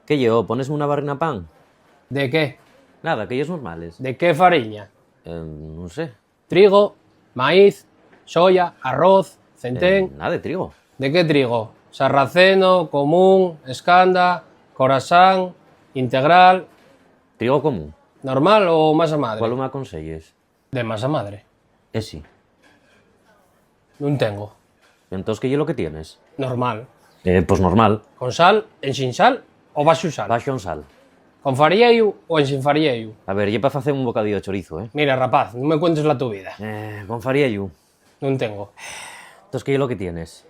¿Qué llevo? ¿Ponesme una barrina pan? De qué? Nada, aquellos normales. De qué fariña? No sé. Trigo, maíz, soya, arroz, centén... Nada de trigo. De qué trigo? Sarraceno, común, escanda, corasán, integral... Trigo común. Normal o masa madre? ¿Cuál me aconselles? De masa madre. Esi. Non tengo. Entonces, ¿qué es lo que tienes? Normal. Pues normal. Con sal, en sin sal o baixo sal? Baixo en sal. Con fariello o en sin fariello? A ver, para hacer un bocadillo de chorizo, ¿eh? Mira, rapaz, non me cuentes la tu vida. Con fariello. Non tengo. Entonces, ¿qué es lo que tienes?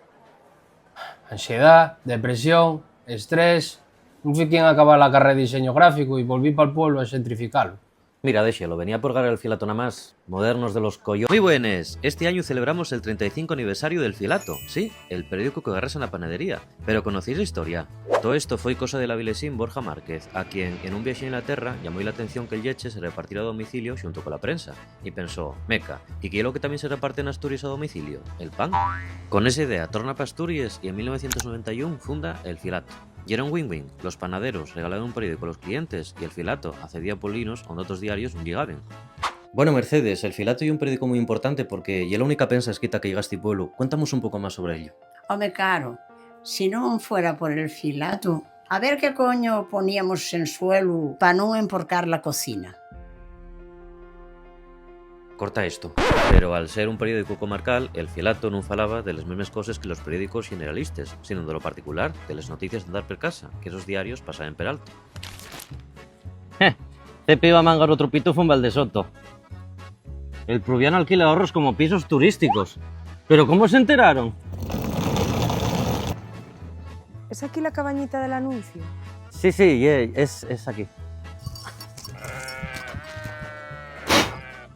Ansiedad, depresión, estrés... Non fui quen acabar la carrera de diseño gráfico e volví pa'l pueblo a xentrificalo. Mira, déxelo, venía por ganar el filato nada más. Modernos de los collos. Muy buenas, este año celebramos el 35 aniversario del filato. Sí, el periódico que agarras en la panadería. Pero ¿conocéis la historia? Todo esto fue cosa del avilesín Borja Márquez, a quien en un viaje a Inglaterra llamó la atención que el yeche se repartiera a domicilio junto con la prensa. Y pensó, meca, ¿y qué es lo que también se reparte en Asturias a domicilio? ¿El pan? Con esa idea torna pa' Asturias y en 1991 funda el filato. Y era un win-win, los panaderos regalaban un periódico a los clientes y el filato accedía a polinos donde otros diarios no llegaban. Bueno, Mercedes, el filato es un periódico muy importante porque es la única prensa escrita que llega a este pueblo. Cuéntanos un poco más sobre ello. Home, caro, si non fuera por el filato, a ver qué coño poníamos en suelo para non emporcar la cocina. Corta esto. Pero al ser un periódico comarcal, el filato non falaba de las mismas cosas que los periódicos generalistas, sino de lo particular, de las noticias de dar per casa, que esos diarios pasaban per alto. Cepe iba a mangar otro pitufo en Valdesoto. El Pruviano alquila ahorros como pisos turísticos. ¿Pero cómo se enteraron? ¿Es aquí la cabañita del anuncio? Sí, es aquí.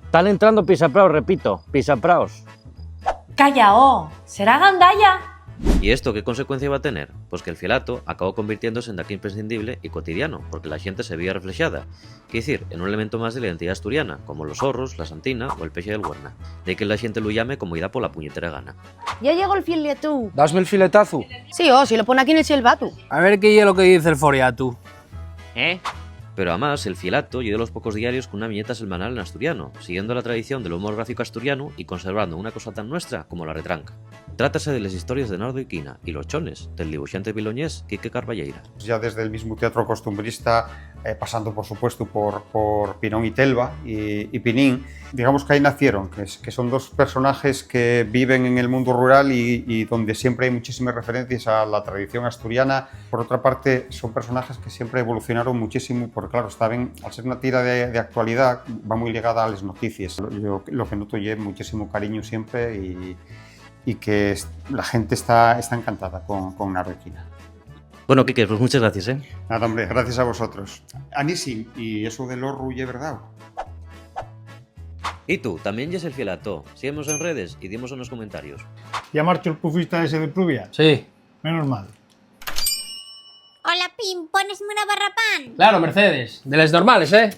Están entrando pisapraos, repito, pisapraos. ¡Cállao! ¿Será gandalla? ¿Y esto qué consecuencia va a tener? Pues que el filato acabó convirtiéndose en de aquí imprescindible y cotidiano, porque la gente se veía reflejada. Quiere decir, en un elemento más de la identidad asturiana, como los zorros, la santina o el peche del Huerna. De que la gente lo llame como irá por la puñetera gana. Ya llegó el fileto. Dasme el filetazo. Sí, si lo pone aquí en el silbato. A ver qué es lo que dice el foriatu. Pero además, el filato y de los pocos diarios con una viñeta semanal en asturiano, siguiendo la tradición del humor gráfico asturiano y conservando una cosa tan nuestra como la retranca. Trátase de las historias de Nardo y Quina y los chones del dibujante biloñés Quique Carballeira. Ya desde el mismo teatro costumbrista, pasando por supuesto por Pinón y Telva y Pinín, digamos que ahí nacieron, que son dos personajes que viven en el mundo rural y donde siempre hay muchísimas referencias a la tradición asturiana. Por otra parte, son personajes que siempre evolucionaron muchísimo, porque claro, estaban, al ser una tira de actualidad, va muy ligada a las noticias. Yo lo que noto es muchísimo cariño siempre y que la gente está encantada con Nardo y Quina. Bueno, Quique, pues muchas gracias, ¿eh? Nada, hombre, gracias a vosotros. Anísim, y eso del horru, ¿es verdad? Y tú, también ya es el filato. Síguenos en redes y dimos en los comentarios. ¿Ya marchó el pufista ese de Pluvia? Sí. Menos mal. Hola, Pim, ¿ponesme una barra pan? Claro, Mercedes. De las normales, ¿eh?